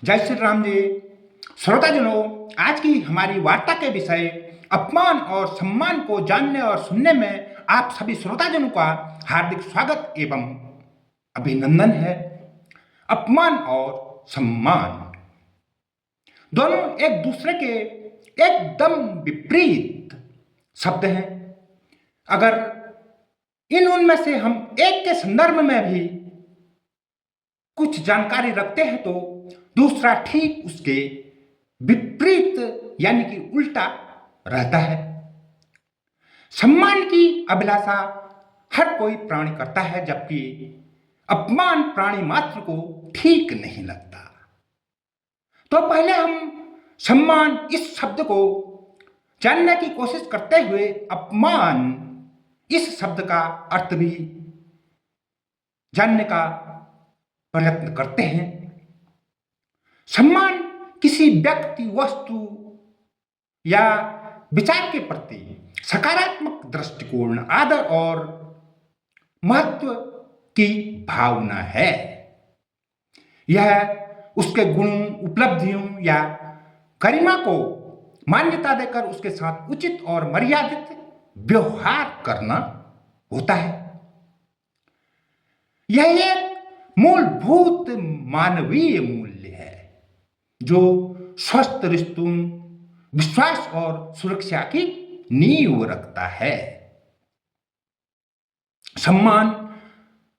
जय श्री राम जी। श्रोताजनों, आज की हमारी वार्ता के विषय अपमान और सम्मान को जानने और सुनने में आप सभी श्रोताजनों का हार्दिक स्वागत एवं अभिनंदन है। अपमान और सम्मान दोनों एक दूसरे के एकदम विपरीत शब्द हैं। अगर उनमें से हम एक के संदर्भ में भी कुछ जानकारी रखते हैं तो दूसरा ठीक उसके विपरीत यानी कि उल्टा रहता है। सम्मान की अभिलाषा हर कोई प्राणी करता है, जबकि अपमान प्राणी मात्र को ठीक नहीं लगता। तो पहले हम सम्मान इस शब्द को जानने की कोशिश करते हुए अपमान इस शब्द का अर्थ भी जानने का प्रयत्न करते हैं। सम्मान किसी व्यक्ति, वस्तु या विचार के प्रति सकारात्मक दृष्टिकोण, आदर और महत्व की भावना है। यह उसके गुणों, उपलब्धियों या गरिमा को मान्यता देकर उसके साथ उचित और मर्यादित व्यवहार करना होता है। यह एक मूलभूत मानवीय मूल्य है जो स्वस्थ रिश्तों, विश्वास और सुरक्षा की नींव रखता है। सम्मान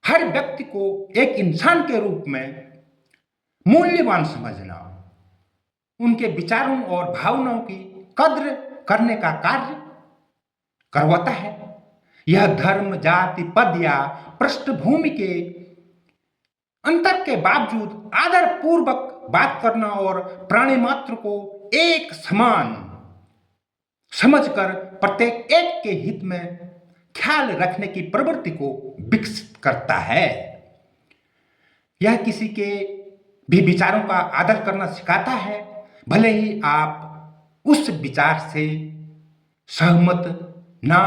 हर व्यक्ति को एक इंसान के रूप में मूल्यवान समझना, उनके विचारों और भावनाओं की कद्र करने का कार्य करवाता है। यह धर्म, जाति, पद या पृष्ठभूमि के अंतर के बावजूद आदर पूर्वक बात करना और प्राणी मात्र को एक समान समझकर प्रत्येक एक के हित में ख्याल रखने की प्रवृत्ति को विकसित करता है। यह किसी के भी विचारों का आदर करना सिखाता है, भले ही आप उस विचार से सहमत ना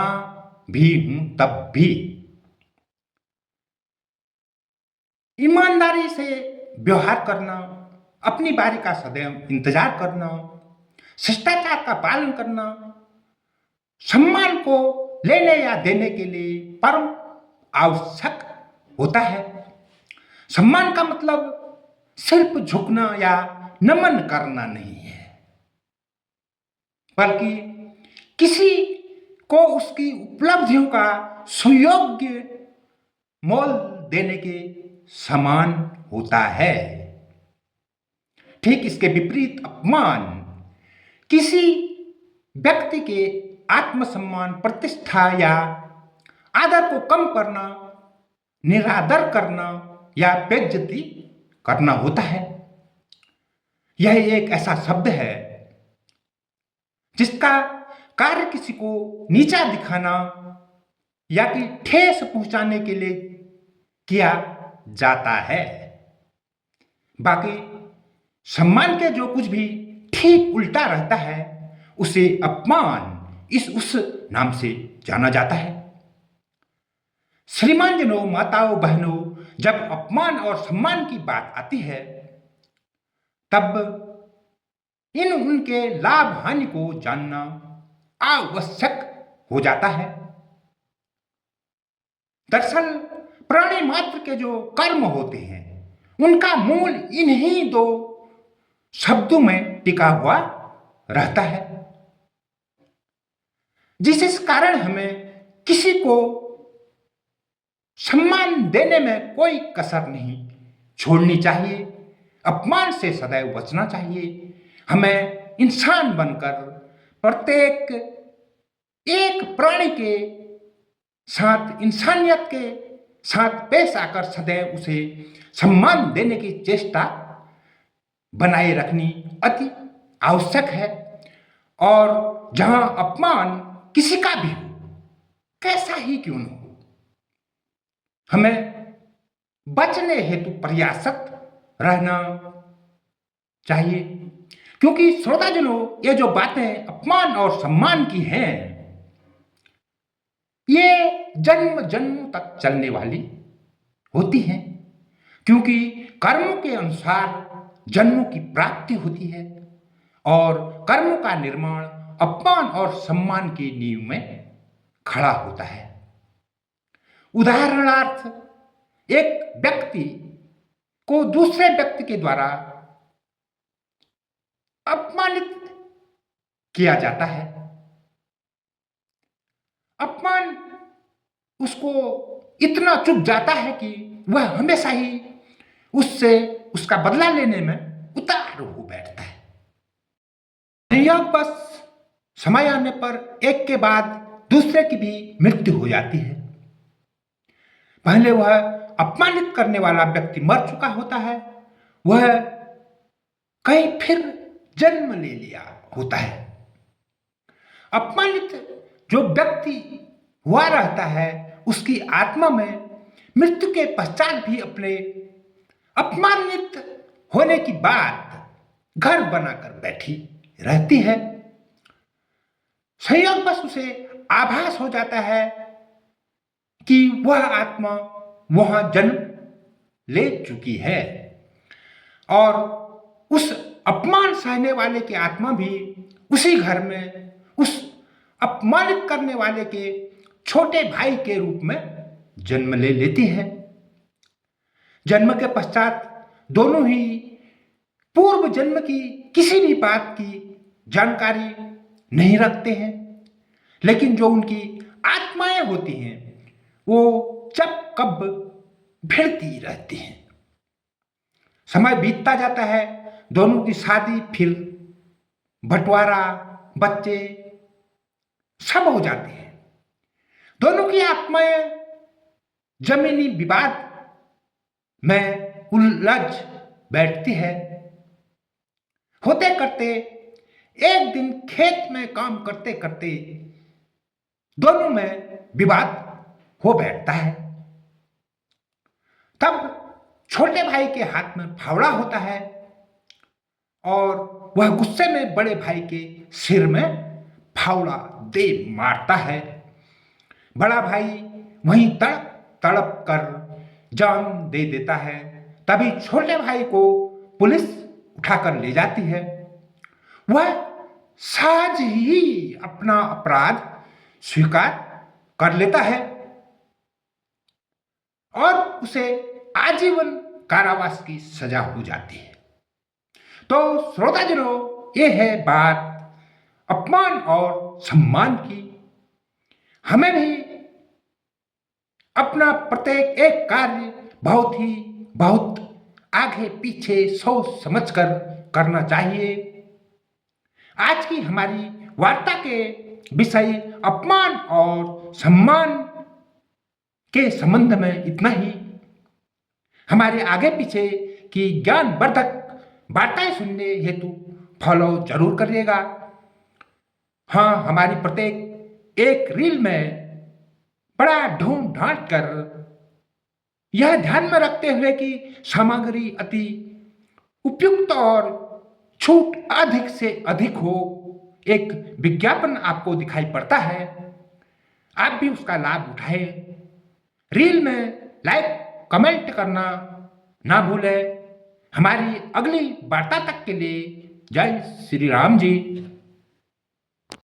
भी हूं तब भी। ईमानदारी से व्यवहार करना, अपनी बारी का सदैव इंतजार करना, शिष्टाचार का पालन करना, सम्मान को लेने या देने के लिए परम आवश्यक होता है। सम्मान का मतलब सिर्फ झुकना या नमन करना नहीं है, बल्कि किसी को उसकी उपलब्धियों का सुयोग्य मोल देने के समान होता है। ठीक इसके विपरीत अपमान किसी व्यक्ति के आत्मसम्मान, प्रतिष्ठा या आदर को कम करना, निरादर करना या बेइज्जती करना होता है। यह एक ऐसा शब्द है जिसका कार्य किसी को नीचा दिखाना या कि ठेस पहुंचाने के लिए किया जाता है। बाकी सम्मान के जो कुछ भी ठीक उल्टा रहता है उसे अपमान उस नाम से जाना जाता है। श्रीमान जनों, माताओं, बहनों, जब अपमान और सम्मान की बात आती है तब उनके लाभ हानि को जानना आवश्यक हो जाता है। दरअसल प्राणी मात्र के जो कर्म होते हैं उनका मूल इन्हीं दो शब्दों में टिका हुआ रहता है, जिस कारण हमें किसी को सम्मान देने में कोई कसर नहीं छोड़नी चाहिए, अपमान से सदैव बचना चाहिए। हमें इंसान बनकर प्रत्येक एक प्राणी के साथ, इंसानियत के साथ पेश आकर सदैव उसे सम्मान देने की चेष्टा बनाए रखनी अति आवश्यक है। और जहां अपमान किसी का भी हो, कैसा ही क्यों न हो, हमें बचने हेतु प्रयासरत रहना चाहिए। क्योंकि श्रोताजनों, ये जो बातें अपमान और सम्मान की हैं, ये जन्म जन्म तक चलने वाली होती हैं। क्योंकि कर्मों के अनुसार जन्मों की प्राप्ति होती है और कर्मों का निर्माण अपमान और सम्मान की नींव में खड़ा होता है। उदाहरणार्थ, एक व्यक्ति को दूसरे व्यक्ति के द्वारा अपमानित किया जाता है। अपमान उसको इतना चुभ जाता है कि वह हमेशा ही उससे उसका बदला लेने में उतारू हो बैठता है। संयोगवश समय आने पर एक के बाद दूसरे की भी मृत्यु हो जाती है। पहले वह अपमानित करने वाला व्यक्ति मर चुका होता है, वह कहीं फिर जन्म ले लिया होता है। अपमानित जो व्यक्ति हुआ रहता है, उसकी आत्मा में मृत्यु के पश्चात भी अपने अपमानित होने की बात घर बनाकर बैठी रहती है। संयोगवश उसे आभास हो जाता है कि वह आत्मा वहां जन्म ले चुकी है और उस अपमान सहने वाले की आत्मा भी उसी घर में उस अपमानित करने वाले के छोटे भाई के रूप में जन्म ले लेती है। जन्म के पश्चात दोनों ही पूर्व जन्म की किसी भी बात की जानकारी नहीं रखते हैं, लेकिन जो उनकी आत्माएं होती हैं वो जब कब भिड़ती रहती हैं। समय बीतता जाता है, दोनों की शादी, फिर बंटवारा, बच्चे सब हो जाते हैं। दोनों की आत्माएं जमीनी विवाद में उलझ बैठती है। होते करते एक दिन खेत में काम करते करते दोनों में विवाद हो बैठता है। तब छोटे भाई के हाथ में फावड़ा होता है और वह गुस्से में बड़े भाई के सिर में फावड़ा दे मारता है। बड़ा भाई वहीं तड़प तड़प कर जान दे देता है। तभी छोटे भाई को पुलिस उठाकर ले जाती है। वह सहज ही अपना अपराध स्वीकार कर लेता है और उसे आजीवन कारावास की सजा हो जाती है। तो श्रोताजनों, ये है बात अपमान और सम्मान की। हमें भी अपना प्रत्येक एक कार्य बहुत आगे पीछे सोच समझकर करना चाहिए। आज की हमारी वार्ता के विषय अपमान और सम्मान के संबंध में इतना ही। हमारे आगे पीछे की ज्ञानवर्धक वार्ताएं सुनने हेतु फॉलो जरूर करिएगा। हाँ, हमारी प्रत्येक एक रील में बड़ा ढूंढ ढांट कर यह ध्यान में रखते हुए कि सामग्री अति उपयुक्त और छूट अधिक से अधिक हो, एक विज्ञापन आपको दिखाई पड़ता है, आप भी उसका लाभ उठाएं। रील में लाइक कमेंट करना ना भूलें। हमारी अगली वार्ता तक के लिए जय श्री राम जी।